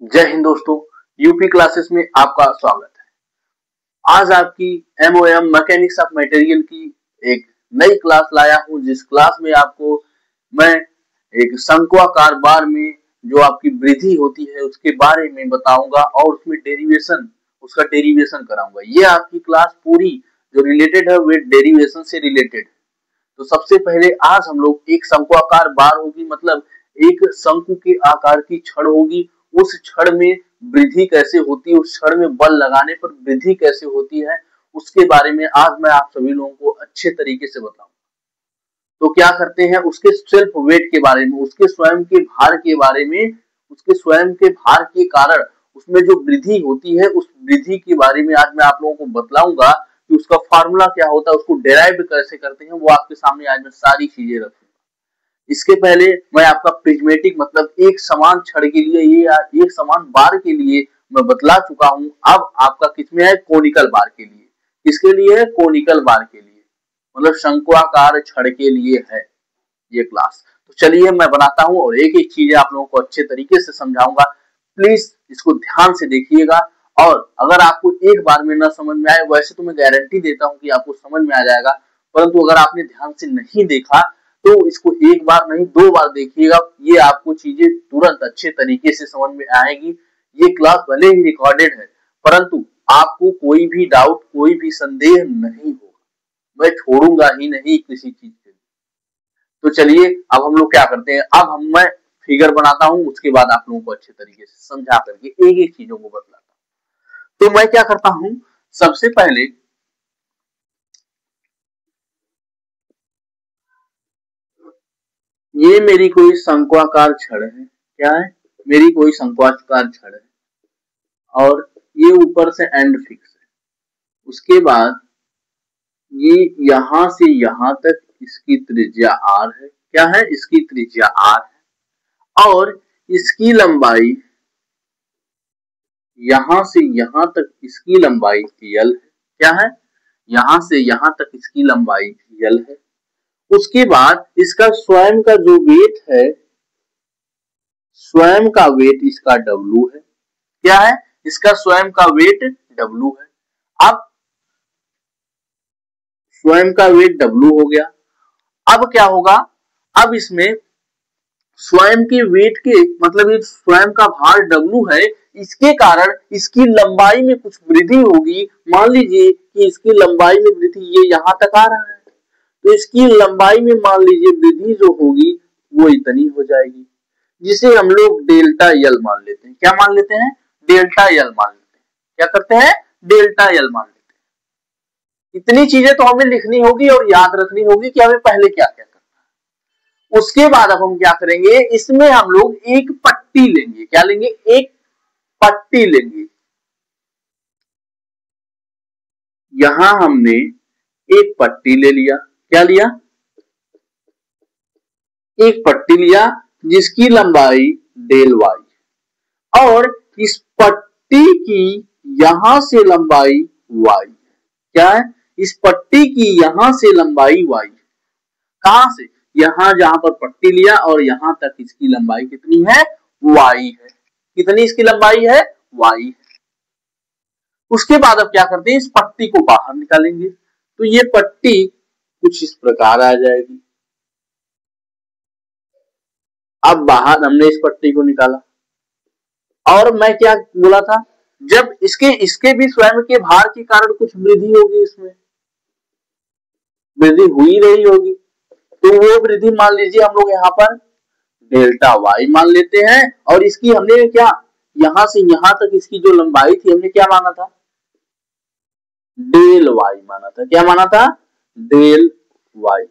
जय हिंद दोस्तों, UP classes में आपका स्वागत है। आज आपकी एमओएम मैकेनिक्स ऑफ मटेरियल की एक नई क्लास लाया हूं, जिस क्लास में आपको मैं एक शंक्वाकार बार में जो आपकी वृद्धि होती है उसके बारे में बताऊंगा और उसमें उसका डेरिवेशन कराऊंगा। ये आपकी क्लास पूरी जो रिलेटेड है वो डेरिवेशन से रिलेटेड है। तो सबसे पहले आज हम लोग एक शंक्वाकार बार होगी, मतलब एक शंकु के आकार की छड़ होगी। उस छड़ में वृद्धि कैसे होती है, उस छड़ में बल लगाने पर वृद्धि कैसे होती है, उसके बारे में आज मैं आप सभी लोगों को अच्छे तरीके से बताऊंगा। तो क्या करते हैं, उसके सेल्फ वेट के बारे में, उसके स्वयं के भार के बारे में, उसके स्वयं के भार के कारण उसमें जो वृद्धि होती है उस वृद्धि के बारे में आज मैं आप लोगों को बतलाऊंगा कि उसका फार्मूला क्या होता है, उसको डेराइव कैसे करते हैं, वो आपके सामने आज मैं सारी चीजें रखूंगा। इसके पहले मैं आपका प्रिज्मेटिक मतलब एक समान छड़ के लिए, ये एक समान बार के लिए मैं बतला चुका हूं। अब आपका किसमें है, कोनिकल बार के लिए। किसके लिए है, कोनिकल बार के लिए, मतलब शंक्वाकार छड़ के लिए है ये क्लास। तो चलिए मैं बनाता हूं और एक एक चीजें आप लोगों को अच्छे तरीके से समझाऊंगा। प्लीज इसको ध्यान से देखिएगा, और अगर आपको एक बार में ना समझ में आए, वैसे तो मैं गारंटी देता हूं कि आपको समझ में आ जाएगा, परंतु अगर आपने ध्यान से नहीं देखा तो इसको एक बार नहीं 2 बार देखिएगा। ये आपको चीजें तुरंत अच्छे तरीके से समझ में आएगी। ये क्लास भले ही रिकॉर्डेड है, परंतु आपको कोई भी डाउट, कोई भी संदेह नहीं होगा, मैं छोड़ूंगा ही नहीं किसी चीज के लिए। तो चलिए अब हम लोग क्या करते हैं, अब मैं फिगर बनाता हूं, उसके बाद आप लोगों को अच्छे तरीके से समझा करके एक एक चीजों को बतलाता हूं। तो मैं क्या करता हूं, सबसे पहले ये मेरी कोई शंक्वाकार छड़ है। क्या है, मेरी कोई शंक्वाकार छड़ है और ये ऊपर से एंड फिक्स है। उसके बाद ये यहां से यहां तक इसकी त्रिज्या r है। क्या है, इसकी त्रिज्या r है और इसकी लंबाई यहां से यहां तक इसकी लंबाई l है। क्या है, यहां से यहां तक इसकी लंबाई l है। उसके बाद इसका स्वयं का जो वेट है, स्वयं का वेट इसका W है। क्या है, इसका स्वयं का वेट W है। अब स्वयं का वेट W हो गया। अब क्या होगा, अब इसमें स्वयं के वेट के मतलब ये स्वयं का भार W है, इसके कारण इसकी लंबाई में कुछ वृद्धि होगी। मान लीजिए कि इसकी लंबाई में वृद्धि ये यहां तक आ रहा है, तो इसकी लंबाई में मान लीजिए वृद्धि जो होगी वो इतनी हो जाएगी, जिसे हम लोग डेल्टा यल मान लेते हैं। क्या मान लेते हैं, डेल्टा यल मान लेते हैं। क्या करते हैं, डेल्टा यल मान लेते हैं। इतनी चीजें तो हमें लिखनी होगी और याद रखनी होगी कि हमें पहले क्या क्या करना है। उसके बाद अब हम क्या करेंगे, इसमें हम लोग एक पट्टी लेंगे। क्या लेंगे, एक पट्टी लेंगे। यहां हमने एक पट्टी ले लिया। क्या लिया, एक पट्टी लिया जिसकी लंबाई डेल वाई, और इस पट्टी की यहां से लंबाई वाई। क्या है, इस पट्टी की यहां से लंबाई वाई। कहां से, यहां जहां पर पट्टी लिया और यहां तक इसकी लंबाई कितनी है, वाई है। कितनी इसकी लंबाई है, वाई है। उसके बाद अब क्या करते हैं, इस पट्टी को बाहर निकालेंगे। तो ये पट्टी कुछ इस प्रकार आ जाएगी। अब बाहर हमने इस पट्टी को निकाला, और मैं क्या बोला था, जब इसके भी स्वयं के भार के कारण कुछ वृद्धि होगी, इसमें वृद्धि हुई रही होगी, तो वो वृद्धि मान लीजिए हम लोग यहाँ पर डेल्टा वाई मान लेते हैं। और इसकी हमने क्या, यहां से यहां तक इसकी जो लंबाई थी हमने क्या माना था, डेल वाई माना था। क्या माना था, डेल वाई।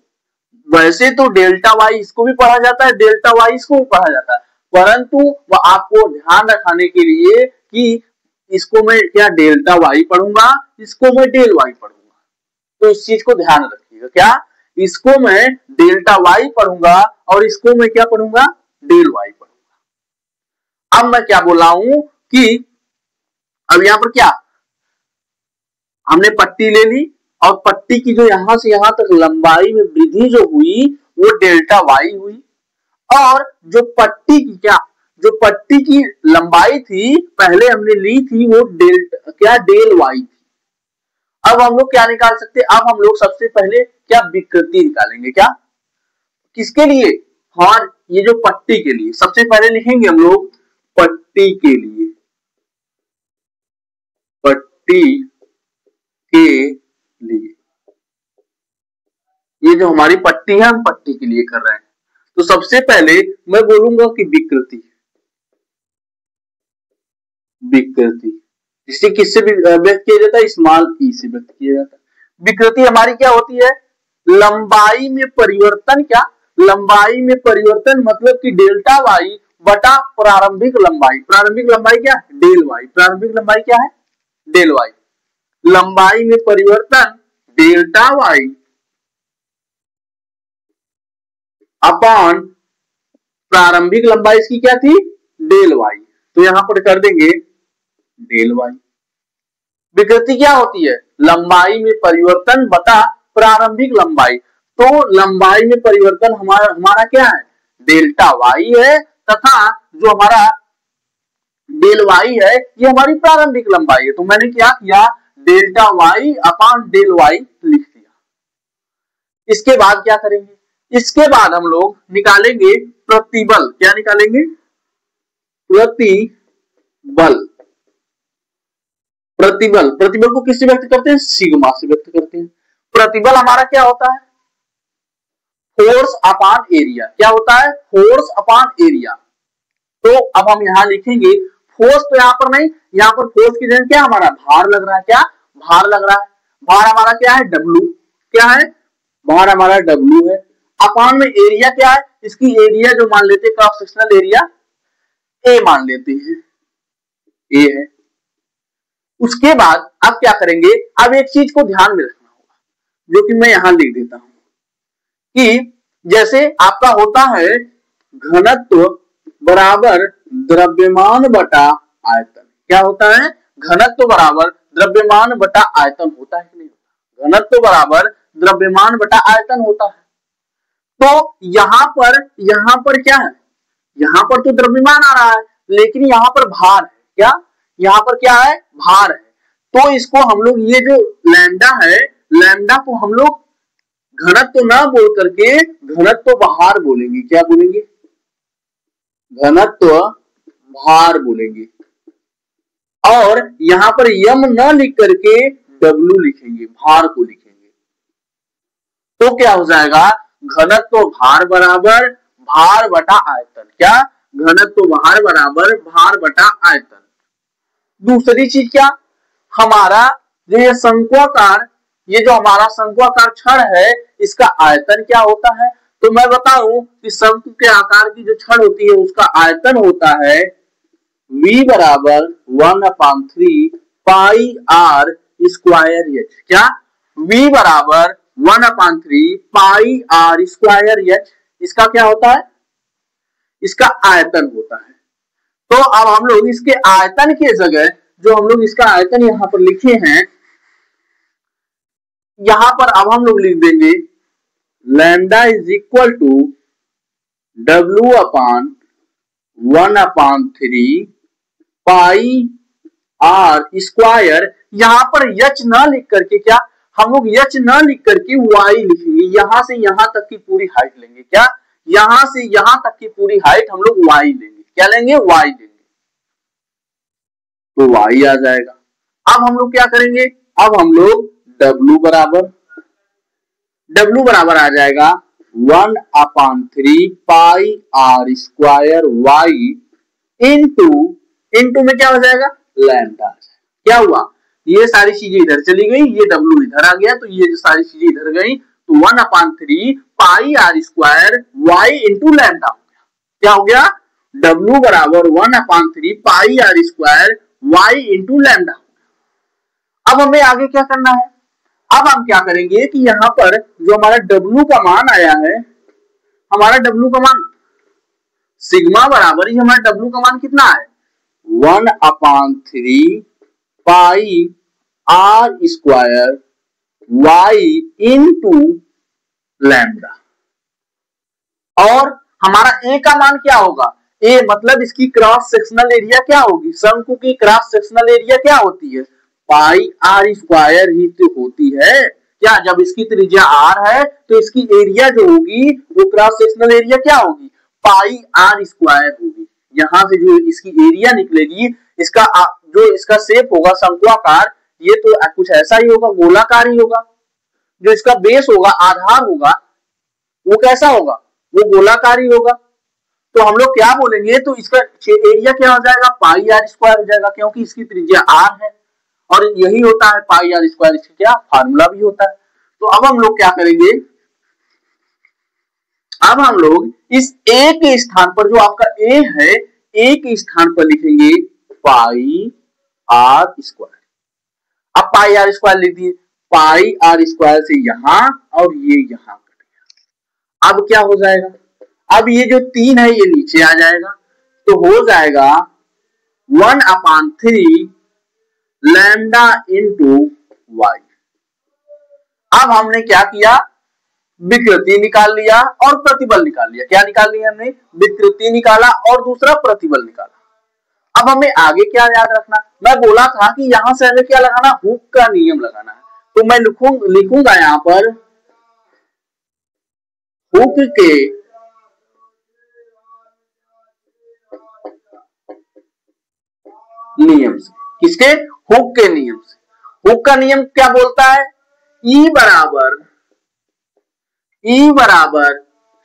वैसे तो डेल्टा वाई इसको भी पढ़ा जाता है, डेल्टा वाई इसको भी पढ़ा जाता है, परंतु वह आपको ध्यान रखाने के लिए कि इसको मैं क्या डेल्टा वाई पढ़ूंगा, इसको मैं डेल वाई पढ़ूंगा। तो इस चीज को ध्यान रखिएगा। क्या, इसको मैं डेल्टा वाई पढ़ूंगा और इसको मैं क्या पढ़ूंगा, डेल वाई पढ़ूंगा। अब मैं क्या बोल रहा हूं कि अब यहां पर क्या, हमने पट्टी ले ली और पट्टी की जो यहां से यहां तक लंबाई में वृद्धि जो हुई वो डेल्टा वाई हुई, और जो पट्टी की क्या, जो पट्टी की लंबाई थी पहले हमने ली थी वो डेल वाई थी। अब हम लोग क्या निकाल सकते, अब हम लोग सबसे पहले क्या विकृति निकालेंगे, क्या किसके लिए, हाँ ये जो पट्टी के लिए। सबसे पहले लिखेंगे हम लोग पट्टी के लिए, पट्टी के लिए, ये जो हमारी पट्टी है हम पट्टी के लिए कर रहे हैं। तो सबसे पहले मैं बोलूंगा कि विकृति, विकृति जिसे किससे व्यक्त किया जाता है, स्मॉल ई से व्यक्त किया जाता है। विकृति हमारी क्या होती है, लंबाई में परिवर्तन, क्या लंबाई में परिवर्तन मतलब कि डेल्टा वाई बटा प्रारंभिक लंबाई। प्रारंभिक लंबाई क्या है, डेल वाई। प्रारंभिक लंबाई क्या है, डेल वाई। लंबाई में परिवर्तन डेल्टा वाई अपॉन प्रारंभिक लंबाई इसकी क्या थी, डेल वाई। तो यहां पर कर देंगे डेल वाई। विकृति क्या होती है, लंबाई में परिवर्तन बटा प्रारंभिक लंबाई। तो लंबाई में परिवर्तन हमारा क्या है, डेल्टा वाई है, तथा जो हमारा डेल वाई है ये हमारी प्रारंभिक लंबाई है। तो मैंने क्या किया, delta Y upon del Y लिख दिया। इसके बाद क्या करेंगे, इसके बाद हम लोग निकालेंगे प्रतिबल। क्या निकालेंगे, प्रतिबल। प्रतिबल, प्रतिबल को किससे व्यक्त करते हैं, सिग्मा से व्यक्त करते हैं। प्रतिबल हमारा क्या होता है, फोर्स अपॉन एरिया। क्या होता है, फोर्स अपॉन एरिया। तो अब हम यहां लिखेंगे फोर्स, तो यहां पर नहीं, यहां पर फोर्स की जगह क्या हमारा भार लग रहा है, क्या भार लग रहा है। भार हमारा क्या है, डब्ल्यू। क्या है, भार हमारा डब्ल्यू है। अपॉन में एरिया क्या है, इसकी एरिया जो मान लेते हैं क्रॉस सेक्शनल एरिया ए मान लेते हैं, ए है। उसके बाद अब क्या करेंगे, अब एक चीज को ध्यान में रखना होगा जो कि मैं यहां लिख देता हूं कि जैसे आपका होता है घनत्व बराबर द्रव्यमान बटा आयतन। क्या होता है, घनत्व बराबर द्रव्यमान बटा आयतन होता है कि नहीं होता, घनत्व बराबर द्रव्यमान बटा आयतन होता है। तो यहां पर क्या है, यहां पर तो द्रव्यमान आ रहा है लेकिन यहां पर भार है। क्या, यहां पर क्या है, भार है। तो इसको हम लोग ये जो लैम्डा है, लैम्डा को हम लोग घनत्व ना बोल करके घनत्व भार बोलेंगे। क्या बोलेंगे, घनत्व भार बोलेंगे। और यहां पर यम न लिख करके डब्ल्यू लिखेंगे, भार को लिखेंगे। तो क्या हो जाएगा, घनत्व भार बराबर भार बटा आयतन। क्या, घनत्व भार बराबर भार बटा आयतन। दूसरी चीज क्या, हमारा जो ये शंक्वाकार, ये जो हमारा शंक्वाकार छड़ है इसका आयतन क्या होता है। तो मैं बताऊं कि शंकु के आकार की जो छड़ होती है उसका आयतन होता है v बराबर 1/3 पाई आर स्क्वायर एच। क्या, v बराबर 1/3 पाई आर स्क्वायर एच, इसका क्या होता है, इसका आयतन होता है। तो अब हम लोग इसके आयतन की जगह जो हम लोग इसका आयतन यहां पर लिखे हैं, यहां पर अब हम लोग लिख देंगे lambda is equal to W upon 1/3 pi r square. यहां पर एच न लिख करके, क्या हम लोग एच न लिख करके वाई लिखेंगे। यहां से यहां तक की पूरी हाइट लेंगे। क्या, यहां से यहां तक की पूरी हाइट हम लोग वाई लेंगे। क्या लेंगे, वाई लेंगे। तो वाई आ जाएगा। अब हम लोग क्या करेंगे, अब हम लोग W बराबर आ जाएगा 1/3 pi r square y into में क्या हो जाएगा, लैम्डा। क्या हुआ, ये सारी चीजें इधर चली गई, ये W इधर आ गया, तो ये जो सारी चीजें इधर गई तो 1/3 pi r square y into lambda हो गया। क्या हो गया, W बराबर 1/3 pi r square y into lambda. अब हमें आगे क्या करना है, अब हम क्या करेंगे कि यहां पर जो हमारा W का मान आया है, हमारा W का मान सिग्मा बराबर ही हमारा W का मान कितना है 1/3 pi r square y into lambda. और हमारा A का मान क्या होगा, ए मतलब इसकी क्रॉस सेक्शनल एरिया क्या होगी, शंकु की क्रॉस सेक्शनल एरिया क्या होती है, पाई आर स्क्वायर ही तो होती है क्या। जब इसकी त्रिज्या आर है तो इसकी एरिया जो होगी वो क्रॉस सेक्शनल एरिया क्या होगी, पाई आर स्क्वायर होगी। यहां से जो इसकी एरिया निकलेगी, इसका जो इसका शेप होगा शंक्वाकार, ये तो कुछ ऐसा ही होगा, गोलाकार ही होगा। जो इसका बेस होगा, आधार होगा, वो कैसा होगा, वो गोलाकार ही होगा। तो हम लोग क्या बोलेंगे, तो इसका एरिया क्या हो जाएगा, पाई आर स्क्वायर हो जाएगा, क्योंकि इसकी त्रिज्या आर है और यही होता है पाई आर स्क्वायर, इसका क्या फार्मूला भी होता है। तो अब हम लोग क्या करेंगे, अब हम लोग इस ए के स्थान पर, जो आपका ए है, ए के स्थान पर लिखेंगे पाई आर स्क्वायर। अब पाई आर स्क्वायर लिख दिए, पाई आर स्क्वायर से यहां और ये यहां कट गया। अब क्या हो जाएगा, अब ये जो 3 है ये नीचे आ जाएगा, तो हो जाएगा 1/3 लैम्डा इंटू वाई। अब हमने क्या किया, विकृति निकाल लिया और प्रतिबल निकाल लिया। क्या निकाल लिया हमने, विकृति निकाला और दूसरा प्रतिबल निकाला। अब हमें आगे क्या याद रखना, मैं बोला था कि यहां से हमें क्या लगाना, हुक का नियम लगाना है। तो मैं लिखूंगा यहां पर हुक के नियम से। किसके, हुक के नियम से। हुक का नियम क्या बोलता है, ई बराबर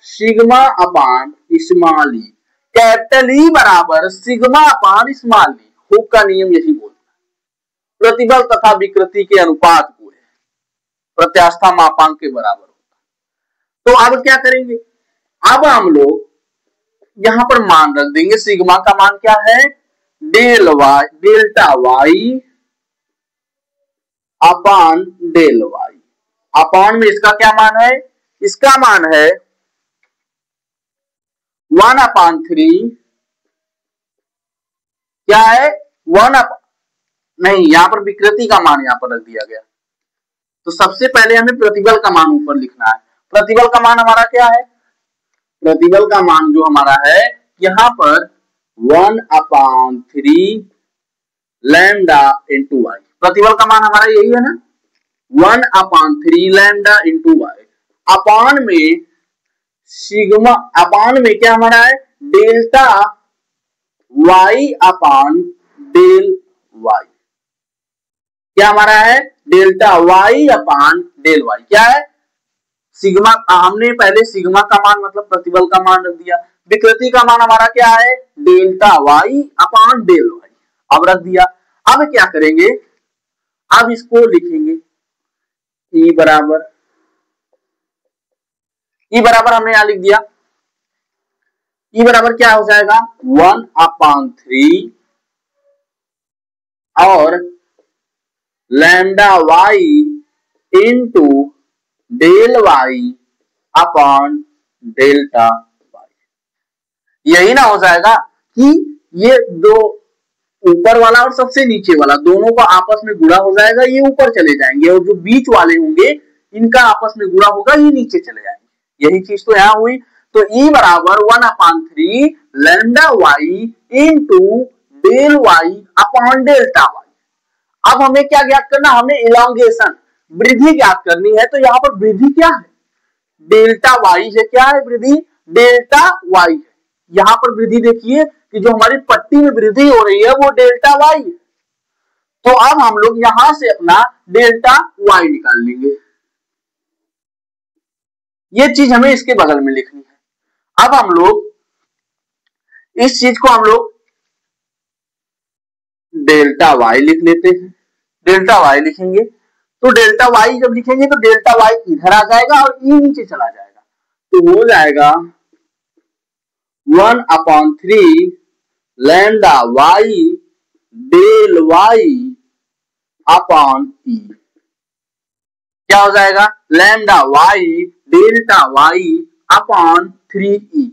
सिग्मा अपान स्मॉल ई, कैपिटल ई बराबर सिग्मा अपान स्मॉल ई। हुक का नियम यही बोलता है, प्रतिबल तथा विकृति के अनुपात को है, प्रत्यास्था मापांक के बराबर होता। तो अब क्या करेंगे, अब हम लोग यहां पर मान रख देंगे, सिग्मा का मान क्या है, delta y upon del y. Upon में इसका क्या मान है, इसका मान है 1/3, क्या है, नहीं, यहां पर विकृति का मान यहां पर रख दिया गया। तो सबसे पहले हमें प्रतिबल का मान ऊपर लिखना है। प्रतिबल का मान हमारा क्या है, प्रतिबल का मान जो हमारा है यहां पर 1/3 लैम्डा इंटू वाई। प्रतिबल का मान हमारा यही है ना, 1/3 लैम्डा इंटू वाई। अपान में सिग्मा, अपान में क्या हमारा है, delta y upon del y. क्या हमारा है, delta y upon del y. क्या है, सिग्मा, हमने पहले सिग्मा का मान मतलब प्रतिबल का मान रख दिया। विकृति का मान हमारा क्या है, delta y upon del y, अब रख दिया। अब क्या करेंगे, अब इसको लिखेंगे ई बराबर हमने यहां लिख दिया, ई बराबर क्या हो जाएगा 1/3 और lambda y into del y upon delta y. यही ना हो जाएगा कि ये दो ऊपर वाला और सबसे नीचे वाला दोनों का आपस में गुणा हो जाएगा, ये ऊपर चले जाएंगे, और जो बीच वाले होंगे इनका आपस में गुणा होगा, ये नीचे चले जाएंगे। यही चीज तो यहां हुई। तो ई बराबर 1/3 lambda y into del y upon delta y. अब हमें क्या ज्ञात करना, हमें इलांगेशन, वृद्धि ज्ञात करनी है। तो यहाँ पर वृद्धि क्या है, डेल्टा वाई है। क्या है वृद्धि, डेल्टा वाई है। यहाँ पर वृद्धि देखिए कि जो हमारी पट्टी में वृद्धि हो रही है वो डेल्टा वाई है। तो अब हम लोग यहां से अपना डेल्टा वाई निकाल लेंगे। ये चीज हमें इसके बगल में लिखनी है। अब हम लोग इस चीज को हम लोग डेल्टा वाई लिख लेते हैं। डेल्टा वाई लिखेंगे तो डेल्टा वाई जब लिखेंगे तो डेल्टा वाई इधर आ जाएगा और ई नीचे चला जाएगा। तो हो जाएगा 1/3 lambda y del y upon e. क्या हो जाएगा, lambda y delta Y upon 3e।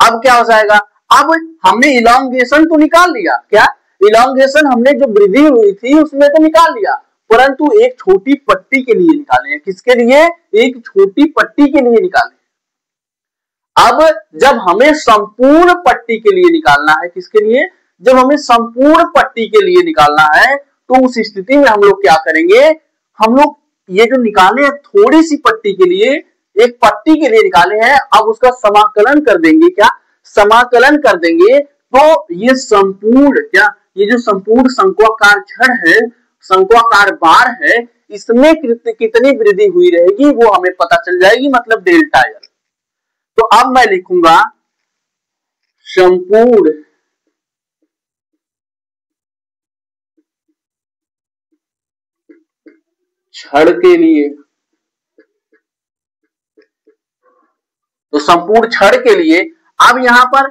अब क्या हो जाएगा, अब हमने इलांगेशन तो निकाल लिया। क्या, इलांगेशन हमने जो वृद्धि हुई थी उसमें तो निकाल लिया, परंतु एक छोटी पट्टी के लिए निकाले हैं। किसके लिए, एक छोटी पट्टी के लिए निकाले। अब जब हमें संपूर्ण पट्टी के लिए निकालना है, किसके लिए? जब हमें संपूर्ण पट्टी के लिए निकालना है तो उस स्थिति में हम लोग क्या करेंगे, हम लोग ये जो निकाले हैं थोड़ी सी पट्टी के लिए, एक पट्टी के लिए निकाले हैं, अब उसका समाकलन कर देंगे। क्या समाकलन कर देंगे तो ये संपूर्ण, क्या ये जो संपूर्ण शंक्वाकार छड़ है, शंक्वाकार बार है, इसमें कितनी वृद्धि हुई रहेगी वो हमें पता चल जाएगी, मतलब डेल्टा एल। तो अब मैं लिखूंगा संपूर्ण छड़ के लिए, तो संपूर्ण छड़ के लिए अब यहां पर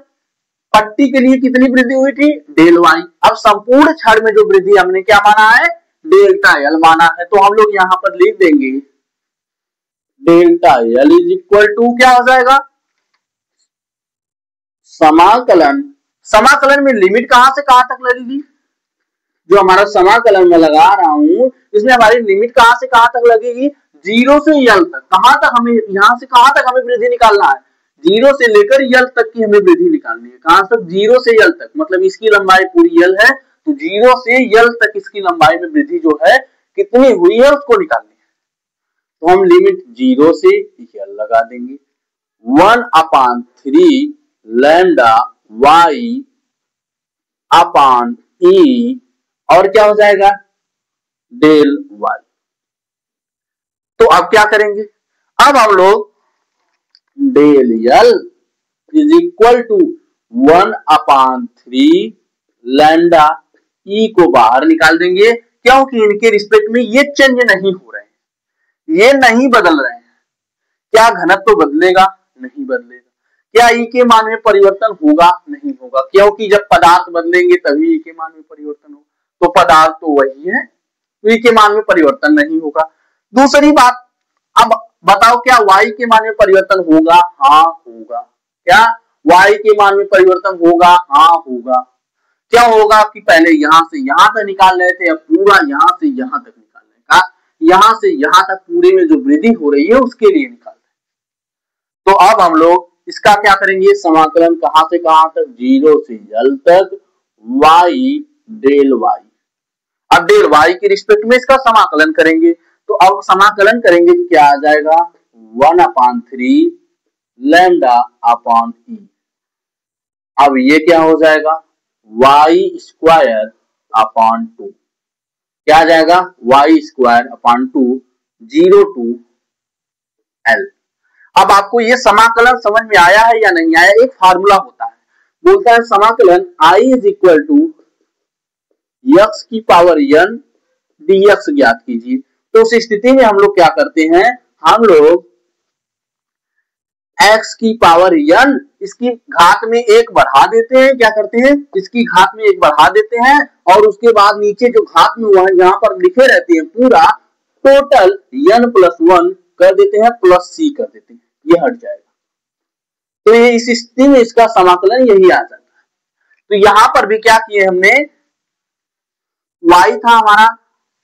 पट्टी के लिए कितनी वृद्धि हुई थी? Del y. अब संपूर्ण छड़ में जो वृद्धि हमने क्या माना है? डेल्टा एल माना है। तो हम लोग यहां पर लिख देंगे delta L is equal to क्या हो जाएगा? समाकलन, समाकलन में लिमिट कहां से कहां तक लगेगी? जो हमारा समाकलन में लगा रहा हूं इसमें हमारी लिमिट कहां से कहां तक लगेगी? 0 से यल तक। कहां तक हमें, यहां से कहां तक हमें वृद्धि निकालना है? 0 से लेकर यल तक की हमें वृद्धि निकालनी है। कहां तक? 0 से यल तक, मतलब इसकी लंबाई पूरी यल है तो 0 से यल तक इसकी लंबाई में वृद्धि जो है कितनी हुई है उसको निकालनी है। तो हम लिमिट 0 से यल लगा देंगे, 1/3 लैम्डा वाई अपॉन ई, और क्या हो जाएगा? Del y. तो अब क्या करेंगे? अब हम लोग del l is equal to 1/3 lambda e को बाहर निकाल देंगे, क्योंकि इनके रिस्पेक्ट में ये चेंज नहीं हो रहे हैं, ये नहीं बदल रहे हैं। क्या घनत्व तो बदलेगा? नहीं बदलेगा। क्या ई के मान में परिवर्तन होगा? नहीं होगा, क्योंकि जब पदार्थ बदलेंगे तभी ई के मान में परिवर्तन होगा। तो पदार्थ तो वही है, तो ई के मान में परिवर्तन नहीं होगा। दूसरी बात, अब बताओ क्या y के मान में परिवर्तन होगा? हाँ होगा। क्या y के मान में परिवर्तन होगा? हाँ होगा। क्या होगा कि पहले यहां से यहां तक निकाल रहे थे, अब पूरा यहां से यहां तक निकाल रहे हैं। यहां से यहां तक पूरे में जो वृद्धि हो रही है उसके लिए निकाल रहे हैं। तो अब हम लोग इसका क्या करेंगे? समाकलन कहां से कहां तक? 0 से यल तक y डेल y। अब डेल y के रिस्पेक्ट में इसका समाकलन करेंगे, तो अब समाकलन करेंगे तो क्या आ जाएगा? 1/3 लैम्डा अपॉन ई। अब ये क्या हो जाएगा? Y square upon 2। क्या आ जाएगा? Y square upon 2, 0 to L। अब आपको ये समाकलन समझ में आया है या नहीं आया? एक फार्मूला होता है, बोलता है समाकलन I is equal to x की पावर n dx ज्ञात कीजिए। तो उस स्थिति में हम लोग क्या करते हैं? हम लोग x की पावर n, इसकी घात में एक बढ़ा देते हैं। क्या करते हैं? इसकी घात में एक बढ़ा देते हैं और उसके बाद नीचे जो घात में हुआ है यहाँ पर लिखे रहते हैं, पूरा टोटल n+1 कर देते हैं, प्लस c कर देते हैं, ये हट जाएगा। तो ये इस स्थिति में इसका समाकलन यही आ जाता है। तो यहां पर भी क्या किए हमने? y था हमारा,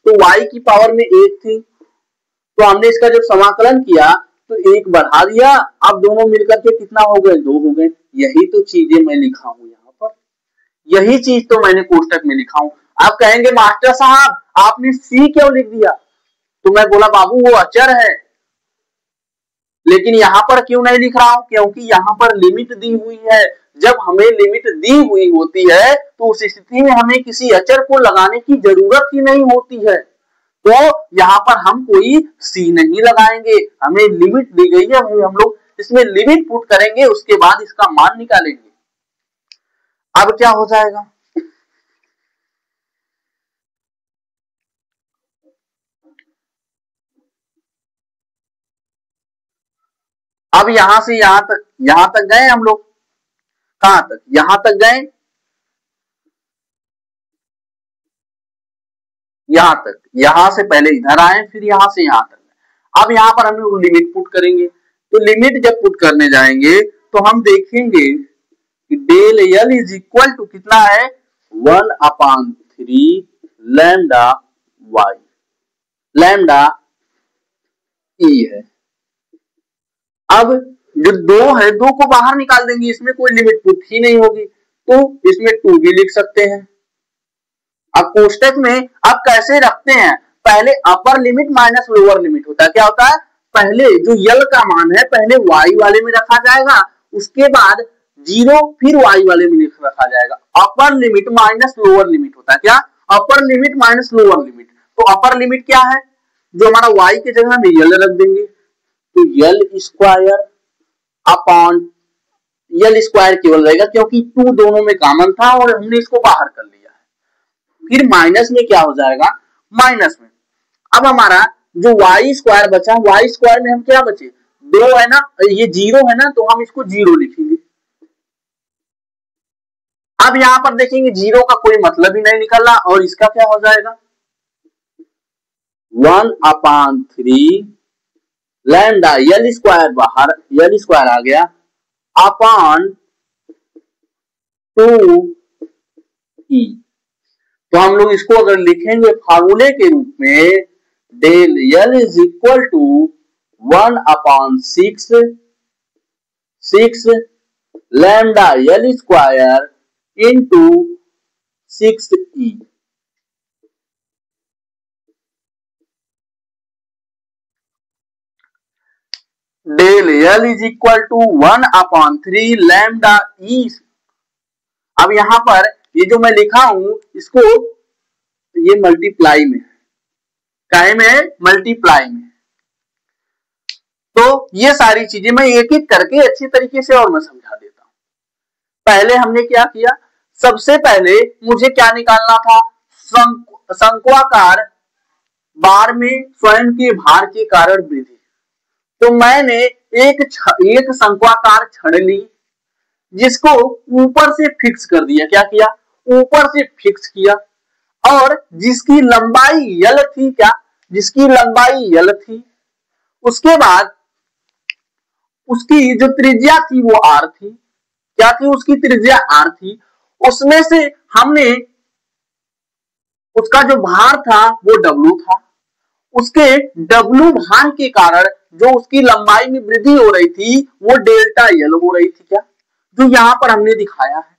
तो y की पावर में 1 थी, तो हमने इसका जब समाकलन किया तो 1 बढ़ा दिया, अब दोनों मिलकर के कितना हो गए? 2 हो गए। यही तो चीजें मैं लिखा हूं यहाँ पर, यही चीज तो मैंने कोष्टक में लिखा हूं। आप कहेंगे मास्टर साहब आपने c क्यों लिख दिया? तो मैं बोला बाबू वो अचर है, लेकिन यहां पर क्यों नहीं लिख रहा हूं? क्योंकि यहां पर लिमिट दी हुई है। जब हमें लिमिट दी हुई होती है तो उस स्थिति में हमें किसी अचर को लगाने की जरूरत ही नहीं होती है। तो यहां पर हम कोई सी नहीं लगाएंगे, हमें लिमिट दी गई है, हम लोग इसमें लिमिट पुट करेंगे, उसके बाद इसका मान निकालेंगे। अब क्या हो जाएगा? अब यहां से यहां तक गए हम लोग। कहां तक? यहां तक गए, यहां तक, यहां से पहले इधर आए, फिर यहां से यहां तक। अब यहां पर हम लोग लिमिट पुट करेंगे, तो लिमिट जब पुट करने जाएंगे तो हम देखेंगे कि del L is equal to कितना है? 1/3 लैम्डा वाई, लैम्डा ई है। अब जो 2 है 2 को बाहर निकाल देंगे, इसमें कोई लिमिट पुट ही नहीं होगी, तो इसमें 2 भी लिख सकते हैं। अब कोष्टक में आप कैसे रखते हैं, पहले upper limit minus lower limit होता है। क्या होता है, पहले जो यल का मान है पहले y वाले में रखा जाएगा, उसके बाद 0 फिर y वाले में रखा जाएगा। Upper limit minus lower limit होता है। क्या, upper limit minus lower limit. तो अपर लिमिट क्या है, जो हमारा y की जगह में यल रख देंगे, तो यल स्क्वायर अपॉन यल स्क्वायर केवल रहेगा क्योंकि 2 दोनों में कॉमन था और हमने इसको बाहर कर लिया है। फिर माइनस में क्या हो जाएगा, माइनस में अब हमारा जो y स्क्वायर बचा, y स्क्वायर में हम क्या बचे, 2 है ना, ये 0 है ना, तो हम इसको 0 लिखेंगे। अब यहां पर देखेंगे 0 का कोई मतलब ही नहीं निकल रहा, और इसका क्या हो जाएगा 1/3 लैम्डा यल स्क्वायर, बाहर यल स्क्वायर आ गया, अपॉन 2e। तो हम लोग इसको अगर लिखेंगे फार्मूले के रूप में, del l is equal to 1/6 lambda l square into 6e। Del l is equal to 1/3 lambda e. अब यहां पर ये जो मैं लिखा हूं इसको ये मल्टीप्लाई में, काहे में, मल्टीप्लाई में। तो ये सारी चीजें मैं एक एक करके अच्छी तरीके से और मैं समझा देता हूं। पहले हमने क्या किया, सबसे पहले मुझे क्या निकालना था, शंक्वाकार बार में स्वयं के भार के कारण वृद्धि। तो मैंने एक शंक्वाकार छड़ ली, जिसको ऊपर से फिक्स कर दिया। क्या किया, ऊपर से फिक्स किया, और जिसकी लंबाई यल थी, क्या, जिसकी लंबाई यल थी, उसके बाद उसकी जो त्रिज्या थी वो आर थी। क्या थी, उसकी त्रिज्या आर थी। उसमें से हमने उसका जो भार था वो डब्ल्यू था, उसके डब्ल्यू भार के कारण जो उसकी लंबाई में वृद्धि हो रही थी वो डेल्टा यल हो रही थी। क्या, जो यहां पर हमने दिखाया है,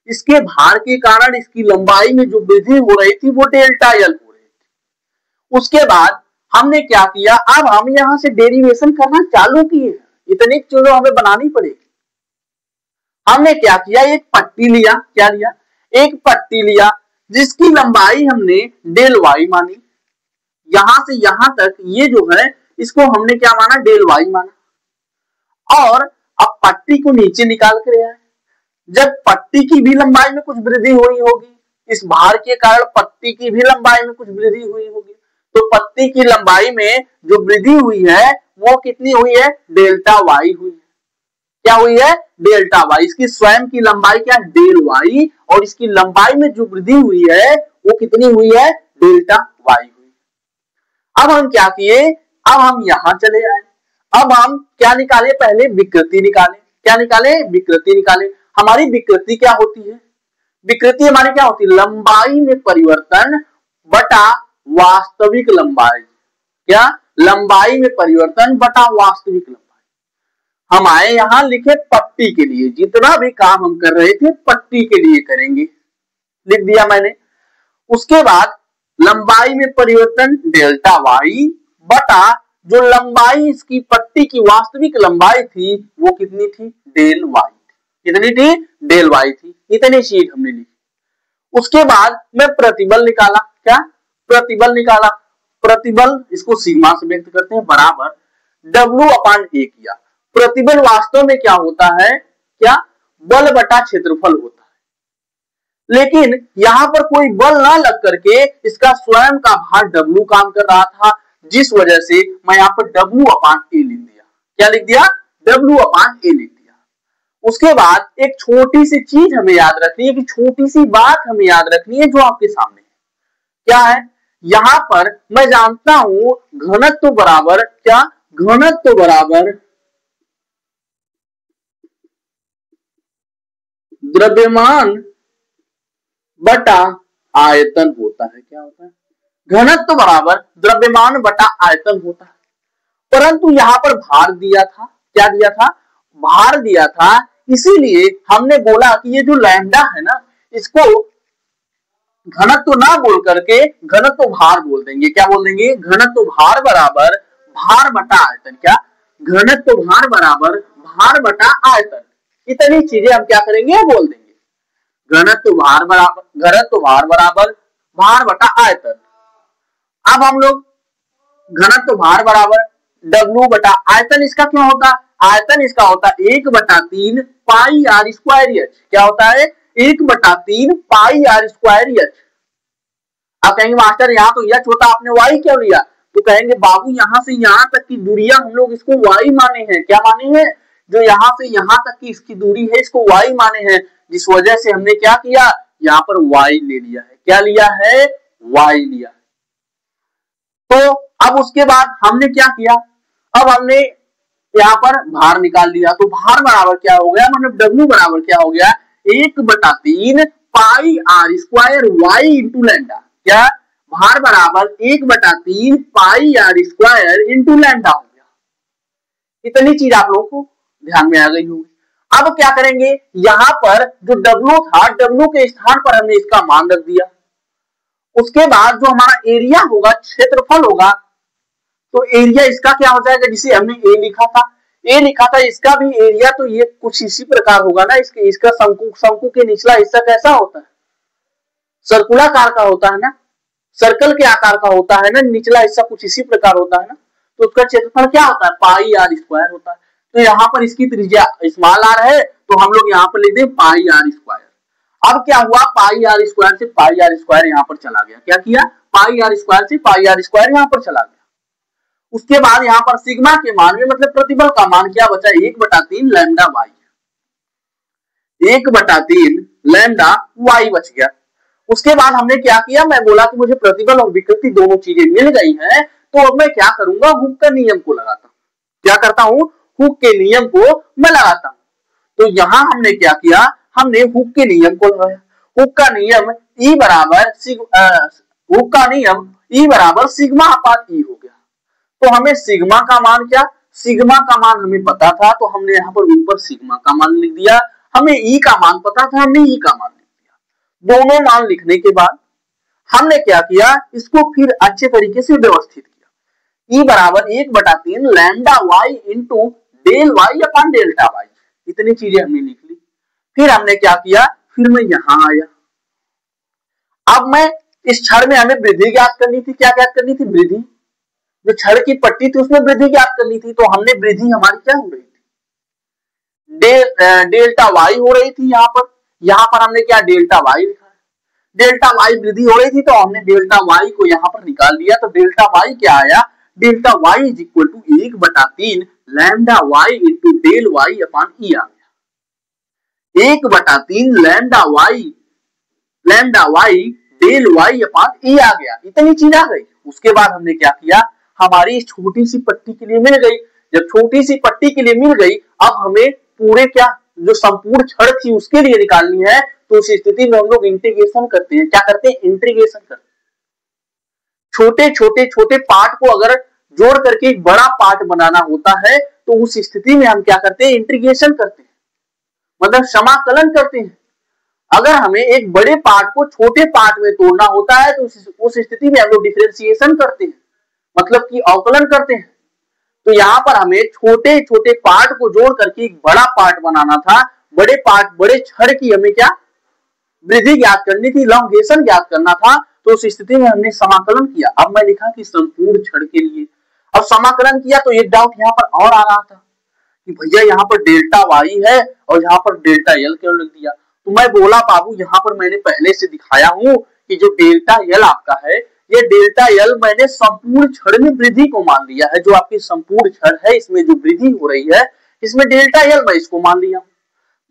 इसके भार के कारण इसकी लंबाई में जो वृद्धि हो रही थी वो डेल्टा यल हो रही थी। उसके बाद हमने क्या किया, अब हम यहां से डेरिवेशन करना चालू किए, इतनी चीजों हमें बनानी पड़ेगी। हमने क्या किया, एक पट्टी लिया। क्या लिया, एक पट्टी लिया, जिसकी लंबाई हमने डेल वाई मानी, यहां से यहां तक ये जो है इसको हमने क्या माना, डेल वाई माना। और अब पट्टी को नीचे निकाल कर आए, जब पट्टी की भी लंबाई में कुछ वृद्धि हुई होगी, इस भार के कारण पट्टी की भी लंबाई में कुछ वृद्धि हुई होगी, तो पट्टी की लंबाई में जो वृद्धि हुई है वो कितनी हुई है, डेल्टा वाई हुई है। क्या हुई है, डेल्टा वाई। इसकी स्वयं की लंबाई क्या, डेल वाई, और इसकी लंबाई में जो वृद्धि हुई है वो कितनी हुई है, डेल्टा वाई हुई। अब हम क्या किए, अब हम यहां चले आए, अब हम क्या निकाले, पहले विकृति निकाले। क्या निकाले, विकृति निकाले। हमारी विकृति क्या होती है, विकृति हमारी क्या होती है, लंबाई में परिवर्तन बटा वास्तविक लंबाई। क्या, लंबाई में परिवर्तन बटा वास्तविक लंबाई। हम आए यहां लिखे पट्टी के लिए, जितना भी काम हम कर रहे थे पट्टी के लिए करेंगे, लिख दिया मैंने। उसके बाद लंबाई में परिवर्तन डेल्टा वाई बटा जो लंबाई इसकी पट्टी की वास्तविक लंबाई थी वो कितनी थी, डेल वाई। कितनी थी, डेल वाई थी। इतनी शीट हमने लिखी। उसके बाद मैं प्रतिबल निकाला। क्या, प्रतिबल निकाला। प्रतिबल इसको सिग्मा से व्यक्त करते हैं, बराबर W/A किया। प्रतिबल वास्तव में क्या होता है, क्या, बल बटा क्षेत्रफल होता है। लेकिन यहां पर कोई बल ना लग करके इसका स्वयं का भार W काम कर रहा था, जिस वजह से मैं यहां पर W/A लिख दिया। क्या लिख दिया, W/A लिख दिया। उसके बाद एक छोटी सी चीज हमें याद रखनी है, कि छोटी सी बात हमें याद रखनी है जो आपके सामने है। क्या है, यहां पर मैं जानता हूं घनत्व बराबर, क्या, घनत्व बराबर द्रव्यमान बटा आयतन होता है। क्या होता है, घनत्व बराबर द्रव्यमान बटा आयतन होता है। परंतु यहां पर भार दिया था, क्या दिया था, भार दिया था, इसीलिए हमने बोला कि ये जो लैम्डा है ना, इसको घनत्व ना बोल करके घनत्व भार बोल देंगे। क्या बोल देंगे? घनत्व भार बराबर भार बटा आयतन। क्या? घनत्व भार बराबर भार बटा आयतन। इतनी चीजें हम क्या करेंगे? बोल देंगे। घनत्व भार बराबर भार बटा आयतन। अब हम लोग घनत्व भार बराबर W बटा आयतन इसका क्या होता है? आयतन इसका होता है 1/3 पाई आर स्क्वायर एच। क्या होता है? 1/3 पाई आर स्क्वायर एच। आप कहेंगे मास्टर यहाँ तो एच होता, आपने वाई क्यों लिया? तो कहेंगे बाबू यहाँ से यहाँ तक की दूरियां हम लोग इसको वाई माने हैं। क्या माने हैं? जो यहाँ से यहाँ तक की इसकी दूरी है इसको वाई माने हैं, जिस वजह से हमने क्या किया? यहाँ पर वाई ले लिया है। क्या लिया है? वाई लिया। तो अब उसके बाद हमने क्या किया? अब हमने यहाँ पर भार निकाल लिया, तो भार बराबर क्या हो गया? मतलब W बराबर क्या हो गया? 1/3 pi r square y into lambda. क्या? भार बराबर 1/3 pi r square into lambda हो गया। इतनी चीज आप लोगों को ध्यान में आ गई होगी। अब क्या करेंगे? यहाँ पर जो W था, W के स्थान पर हमने इसका मान रख दिया। उसके बाद जो हमारा एरिया होगा, क्षेत्रफल होगा, तो एरिया इसका क्या हो जाएगा? जिसे हमने ए लिखा था, इसका भी एरिया तो ये कुछ इसी प्रकार होगा ना। इसका शंकु के निचला हिस्सा कैसा होता है? सर्कुलाकार का होता है ना, सर्कल के आकार का होता है ना, निचला हिस्सा कुछ इसी प्रकार होता है ना। तो उसका क्षेत्रफल क्या होता है? पाई आर स्क्वायर होता है। तो यहाँ पर इसकी त्रिज्या स्मॉल आर है, तो हम लोग यहाँ पर लिख दें पाई आर स्क्वायर। अब क्या हुआ? पाई आर स्क्वायर से पाई आर स्क्वायर यहाँ पर चला गया। क्या किया? पाई आर स्क्वायर से पाई आर स्क्वायर यहाँ पर चला गया। उसके बाद यहाँ पर सिग्मा के मान में मतलब प्रतिबल का मान क्या बचा? 1/3 लैम्डा वाई। 1/3 लैम्डा वाई बच गया। उसके बाद हमने क्या किया? मैं बोला कि मुझे प्रतिबल और विकृति दोनों चीजें मिल गई हैं, तो अब मैं क्या करूंगा? हुक का नियम को लगाता हूं। क्या करता हूं? हुक के नियम को मैं लगाता हूं। तो यहां हमने क्या किया? हमने हुक के नियम को लगाया। हुक का नियम E बराबर सिग्मा अपान E हो गया। तो हमें सिग्मा का मान क्या? सिग्मा का मान हमें पता था, तो हमने यहाँ पर ऊपर सिग्मा का मान लिख दिया। हमें E का मान पता था, हमने E का मान लिख दिया। दोनों मान लिखने के बाद हमने क्या किया? इसको फिर अच्छे तरीके से व्यवस्थित किया। E बराबर 1/3 lambda y into del y upon delta y. इतनी चीजें हमने लिख ली। फिर हमने क्या किया? फिर मैं यहां आया। अब मैं इस छड़ में हमें वृद्धि ज्ञात करनी थी। क्या ज्ञात करनी थी? वृद्धि। जो छड़ की पट्टी थी उसमें वृद्धि ज्ञात करनी थी, तो हमने वृद्धि हमारी क्या हो रही थी? डेल्टा वाई हो रही थी। यहाँ पर हमने क्या? डेल्टा वाई लिखा है। डेल्टा वाई वृद्धि हो रही थी, तो हमने डेल्टा वाई को यहाँ पर निकाल दिया। तो डेल्टा वाई क्या आया? Delta y is equal to 1/3 lambda y into del y upon e आ गया। 1/3 lambda y del y upon e आ गया। इतनी चीज आ गई। उसके बाद हमने क्या किया? हमारी इस छोटी सी पट्टी के लिए मिल गई। जब छोटी सी पट्टी के लिए मिल गई, अब हमें पूरे क्या जो संपूर्ण छड़ थी उसके लिए निकालनी है। तो उस स्थिति में हम लोग इंटीग्रेशन करते हैं। क्या करते हैं? इंटीग्रेशन करते हैं। छोटे पार्ट को अगर जोड़ करके एक बड़ा पार्ट बनाना होता है, तो उस स्थिति में हम क्या करते हैं? इंटीग्रेशन करते हैं, मतलब समाकलन करते हैं। अगर हमें एक बड़े पार्ट को छोटे पार्ट में तोड़ना होता है, तो उस स्थिति में हम लोग डिफरेंशिएशन करते हैं, मतलब कि अवकलन करते हैं। तो यहाँ पर हमें छोटे छोटे पार्ट को जोड़ करके एक बड़ा पार्ट बनाना था। बड़े छड़ की हमें क्या? वृद्धि ज्ञात करनी थी, लॉन्गेशन ज्ञात करना था। तो उस स्थिति में हमने समाकलन किया। अब मैं लिखा कि संपूर्ण छड़ के लिए। अब समाकलन किया तो एक डाउट यहाँ पर और आ रहा था कि भैया यहाँ पर डेल्टा वाई है और यहाँ पर डेल्टा एल क्यों लिख दिया? तो मैं बोला बाबू यहाँ पर मैंने पहले से दिखाया हूं कि जो डेल्टा एल आपका है, ये डेल्टा एल मैंने संपूर्ण छड़ में वृद्धि को मान लिया है। जो आपकी संपूर्ण छड़ है इसमें जो वृद्धि हो रही है, इसमें डेल्टा एल मैं इसको मान लिया।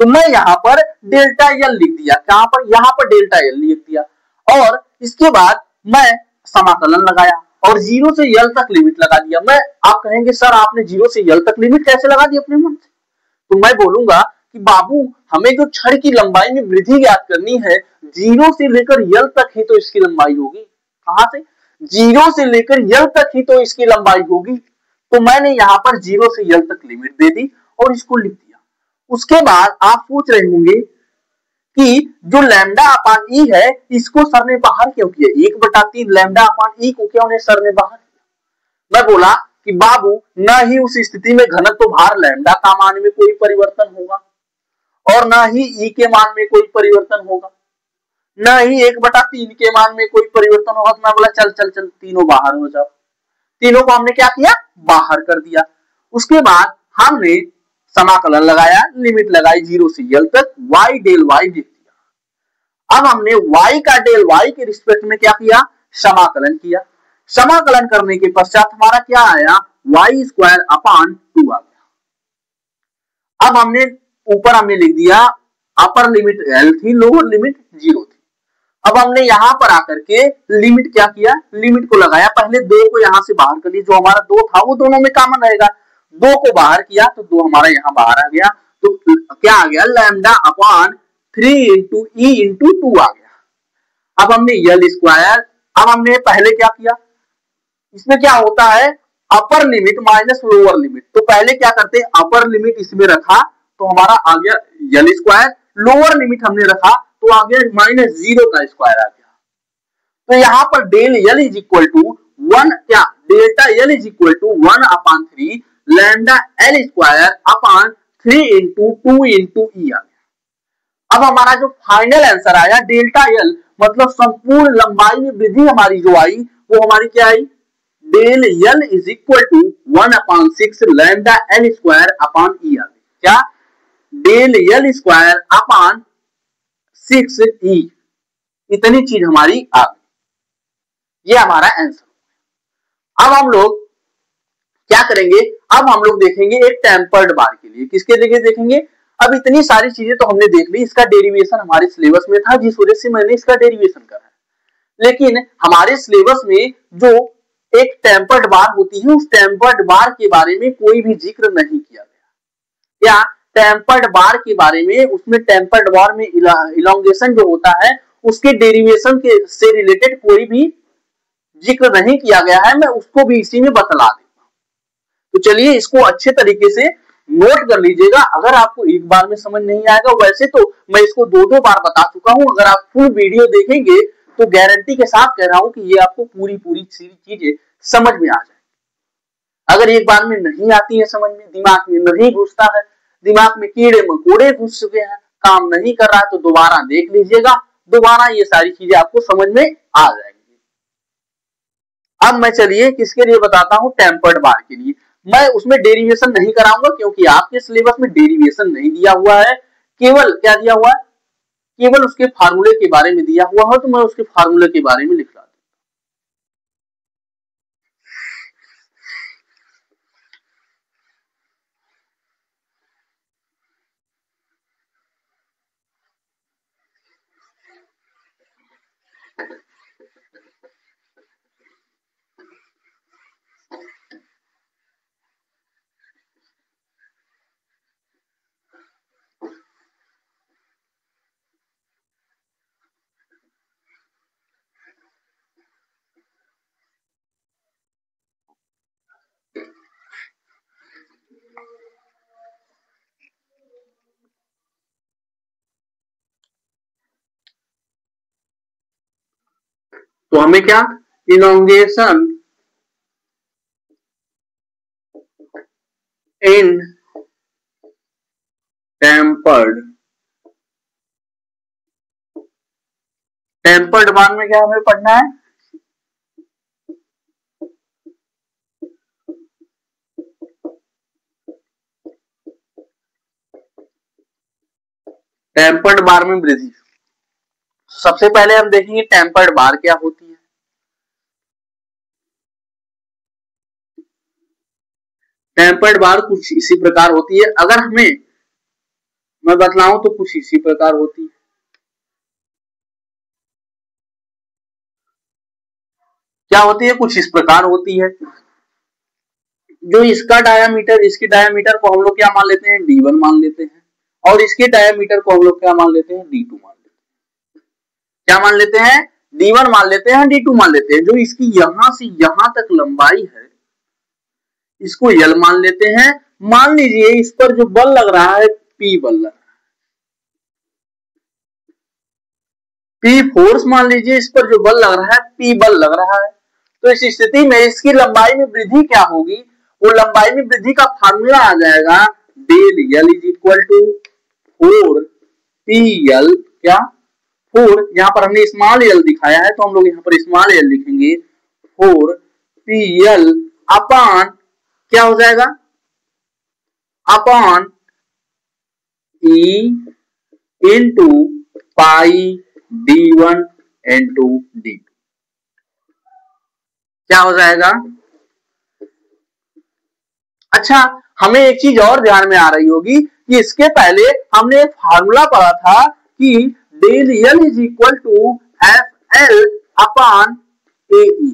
तो मैं यहाँ पर डेल्टा एल लिख दिया। कहां पर? यहाँ पर डेल्टा एल लिख दिया। और इसके बाद मैं समाकलन लगाया और 0 से एल तक लिमिट लगा दिया। आप कहेंगे सर आपने 0 से एल तक लिमिट कैसे लगा दी अपने मन से? तो मैं बोलूंगा कि बाबू हमें जो छड़ की लंबाई में वृद्धि ज्ञात करनी है, 0 से लेकर एल तक ही तो इसकी लंबाई होगी। कहां से? 0 से लेकर एल तक ही तो इसकी लंबाई होगी। तो मैंने यहाँ पर 0 से एल तक लिमिट दे दी और इसको लिख दिया। उसके बाद आप सोच रहे होंगे कि जो लैम्डा अपान ई है इसको सर ने बाहर क्यों किया, 1/3 लैम्डा अपान ई को क्यों ने सर ने बाहर किया। मैं बोला कि बाबू न ही उस स्थिति में घनत्व भार लैम्डा का मान में कोई परिवर्तन होगा और न ही ई के मान में कोई परिवर्तन होगा, न ही 1/3 के मान में कोई परिवर्तन होगा। तो मैं बोला चल चल चल तीनों बाहर हो जाओ। तीनों को हमने क्या किया, बाहर कर दिया। उसके बाद हमने समाकलन लगाया, लिमिट लगाई 0 से l तक, y डेल y लिख दिया। अब हमने y का डेल y के रिस्पेक्ट में क्या किया, समाकलन किया। समाकलन करने के पश्चात हमारा क्या आया, y स्क्वायर अपान 2 आ गया। अब हमने ऊपर हमने लिख दिया अपर लिमिट l थी, लोअर लिमिट 0 थी। अब हमने यहां पर आकर के लिमिट क्या किया, लिमिट को लगाया। पहले 2 को यहां से बाहर कर लिया, जो हमारा 2 था वो दोनों में कॉमन रहेगा। 2 को बाहर किया तो 2 हमारा यहां बाहर आ गया, तो क्या आ गया, लैम्डा अपान 3 इंटू ई इंटू 2 आ गया। अब हमने यल स्क्वायर, अब हमने पहले क्या किया, इसमें क्या होता है upper limit minus lower limit, तो पहले क्या करते हैं अपर लिमिट इसमें रखा तो हमारा आ गया यल स्क्वायर, लोअर लिमिट हमने रखा तो आ गया -0 का स्क्वायर आ गया। तो यहां पर del l is equal to 1, क्या delta l is equal to 1 upon 3 lambda l square upon 3 into 2 into e आ गया। अब हमारा जो फाइनल आंसर आया डेल्टा यल मतलब संपूर्ण लंबाई में वृद्धि हमारी जो आई वो हमारी क्या आई, del l is equal to 1 upon 6 lambda l square upon e आ गई। क्या, डेल यल स्क्वायर अपान 6 ई, इतनी चीज हमारी आ गई। ये हमारा आंसर। अब हम लोग क्या करेंगे, अब हम लोग देखेंगे एक टेम्पर्ड बार के लिए। किसके लिए देखेंगे, अब इतनी सारी चीजें तो हमने देख ली, इसका डेरिवेशन हमारे सिलेबस में था जिस वजह से मैंने इसका डेरिवेशन करा है। लेकिन हमारे सिलेबस में जो एक टेम्पर्ड बार होती है उस टेम्पर्ड बार के बारे में कोई भी जिक्र नहीं किया गया। या टेम्पर्ड बार के बारे में, उसमें टेम्पर्ड बार में इलोंगेशन जो होता है उसके डेरिवेशन के से रिलेटेड कोई भी जिक्र नहीं किया गया है, मैं उसको भी इसी में बतला देता हूं। तो चलिए इसको अच्छे तरीके से नोट कर लीजिएगा। अगर आपको एक बार में समझ नहीं आएगा, वैसे तो मैं इसको 2-2 बार बता चुका हूं, अगर आप फुल वीडियो देखेंगे तो गारंटी के साथ कह रहा हूं कि ये आपको पूरी चीजें समझ में आ जाए। अगर एक बार में नहीं आती है समझ में, दिमाग में नहीं घुसता है, दिमाग में कीड़े मकोड़े घुस चुके हैं, काम नहीं कर रहा है, तो दोबारा देख लीजिएगा, दोबारा ये सारी चीजें आपको समझ में आ जाएंगी। अब मैं चलिए किसके लिए बताता हूं, टेम्पर्ड बार के लिए। मैं उसमें डेरिवेशन नहीं कराऊंगा क्योंकि आपके सिलेबस में डेरिवेशन नहीं दिया हुआ है, केवल क्या दिया हुआ है, केवल उसके फार्मूले के बारे में दिया हुआ है, तो मैं उसके फार्मूले के बारे में लिख रहा हूं। तो हमें क्या, इलोंगेशन इन टेम्पर्ड बार में क्या हमें पढ़ना है, टेम्पर्ड बार में वृद्धि। सबसे पहले हम देखेंगे टेम्पर्ड बार क्या होती है। टेम्पर्ड बार कुछ इसी प्रकार होती है, अगर हमें मैं बतलाऊं तो कुछ इसी प्रकार होती है। क्या होती है, कुछ इस प्रकार होती है। जो इसका डायामीटर, इसके डायामीटर को हम लोग क्या मान लेते हैं, D1 मान लेते हैं, और इसके डायामीटर को हम लोग क्या मान लेते हैं, D2 मान लेते हैं। क्या मान लेते हैं, D1 मान लेते हैं, D2 मान लेते हैं। जो इसकी यहां से यहां तक लंबाई है इसको L मान लेते हैं। मान लीजिए इस पर जो बल लग रहा है P बल लग रहा है, P फोर्स मान लीजिए, इस पर जो बल लग रहा है P बल लग रहा है। तो इस स्थिति में इसकी लंबाई में वृद्धि क्या होगी, वो लंबाई में वृद्धि का फार्मूला आ जाएगा del L is equal to 4PL, क्या 4, यहाँ पर हमने स्मॉल l दिखाया है तो हम लोग यहाँ पर स्मॉल l लिखेंगे, 4PL अपॉन क्या हो जाएगा, upon E into pi D1 into D2, क्या हो जाएगा। अच्छा, हमें एक चीज और ध्यान में आ रही होगी कि इसके पहले हमने एक फार्मूला पढ़ा था कि del L is equal to FL upon AE,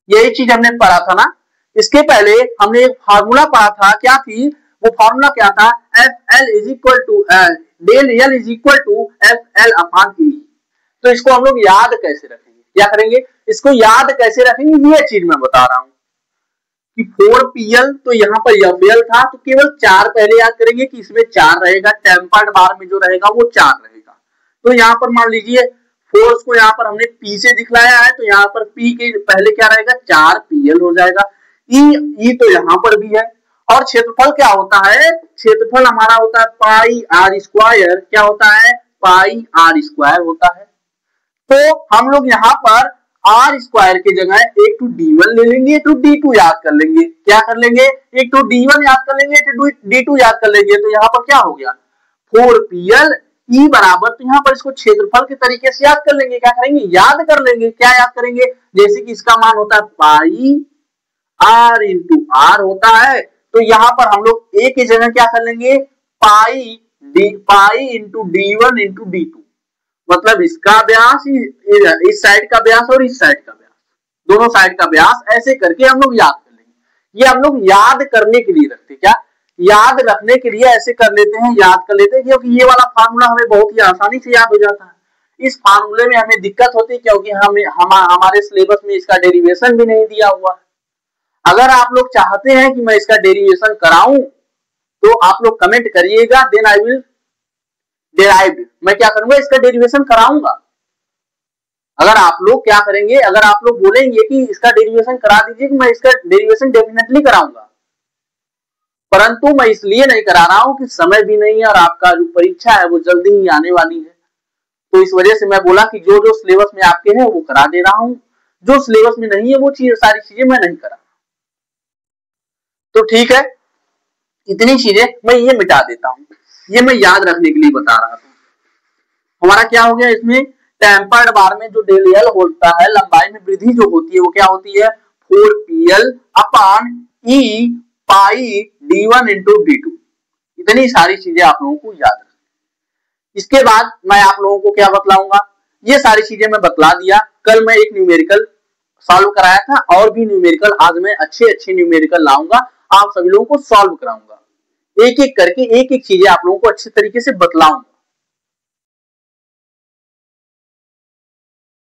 यही चीज हमने पढ़ा था ना। इसके पहले हमने एक फार्मूला पढ़ा था, क्या थी वो फार्मूला, क्या था, FL is equal to del L is equal to FL upon AE। तो इसको हम लोग याद कैसे रखेंगे, क्या करेंगे, इसको याद कैसे रखेंगे, ये चीज मैं बता रहा हूं कि 4PL, तो यहाँ पर FL था तो केवल 4 पहले याद करेंगे कि इसमें 4 रहेगा, टेम्पर्ड बार में जो रहेगा वो 4 रहेगा। तो यहाँ पर मान लीजिए फोर्स को यहाँ पर हमने P से दिखलाया है, तो यहाँ पर P के पहले क्या रहेगा, 4PL हो जाएगा। E तो यहाँ पर भी है, और क्षेत्रफल क्या होता है, क्षेत्रफल हमारा होता है पाई R स्क्वायर, क्या होता है, पाई R स्क्वायर होता है। तो हम लोग यहाँ पर R स्क्वायर की जगह एक टू D1 ले लेंगे, एक टू D2 याद कर लेंगे, क्या कर लेंगे, एक टू D1 याद कर लेंगे, एक टू D2 याद कर लेंगे। तो यहाँ पर क्या हो गया, 4PL E बराबर, तो यहाँ पर इसको क्षेत्रफल के तरीके से याद कर लेंगे, क्या करेंगे, याद कर लेंगे, क्या याद करेंगे, जैसे कि इसका मान होता है पाई R इंटू R होता है, तो यहाँ पर हम लोग A की जगह क्या कर लेंगे, pi into D1 into D2, मतलब इसका व्यास, इस साइड का व्यास और इस साइड का व्यास, दोनों साइड का व्यास, ऐसे करके हम लोग याद कर लेंगे। ये हम लोग याद करने के लिए रखते, क्या याद रखने के लिए ऐसे कर लेते हैं, याद कर लेते हैं, क्योंकि ये वाला फार्मूला हमें बहुत ही आसानी से याद हो जाता है। इस फार्मूले में हमें दिक्कत होती है क्योंकि हमारे सिलेबस में इसका डेरिवेशन भी नहीं दिया हुआ है। अगर आप लोग चाहते हैं कि मैं इसका डेरिवेशन कराऊं तो आप लोग कमेंट करिएगा, देन आई विल डेराइव, मैं क्या करूंगा, इसका डेरिवेशन कराऊंगा। अगर आप लोग क्या करेंगे, अगर आप लोग बोलेंगे कि इसका डेरिवेशन करा दीजिए, कि मैं इसका डेरिवेशन डेफिनेटली कराऊंगा, परंतु मैं इसलिए नहीं करा रहा हूं कि समय भी नहीं है और आपका जो परीक्षा है वो जल्दी ही आने वाली है, तो इस वजह से मैं बोला कि जो जो सिलेबस में आपके हैं वो करा दे रहा हूं, जो सिलेबस में नहीं है वो सारी चीजें मैं नहीं करा। तो ठीक है, इतनी चीजें मैं ये मिटा देता हूं, ये मैं याद रखने के लिए बता रहा था। हमारा क्या हो गया, इसमें टेम्पर्ड बार में जो डेल L होता है, लंबाई में वृद्धि जो होती है वो क्या होती है, 4PL अपॉन E पाई D1 इंटू D2। इतनी सारी चीजें आप लोगों को याद रखनी। इसके बाद मैं आप लोगों को क्या बतलाऊंगा, ये सारी चीजें मैं बतला दिया। कल मैं एक न्यूमेरिकल सॉल्व कराया था, और भी न्यूमेरिकल आज मैं अच्छे न्यूमेरिकल लाऊंगा, आप सभी लोगों को सॉल्व कराऊंगा, एक एक करके एक एक चीजें आप लोगों को अच्छे तरीके से बतलाऊंगा।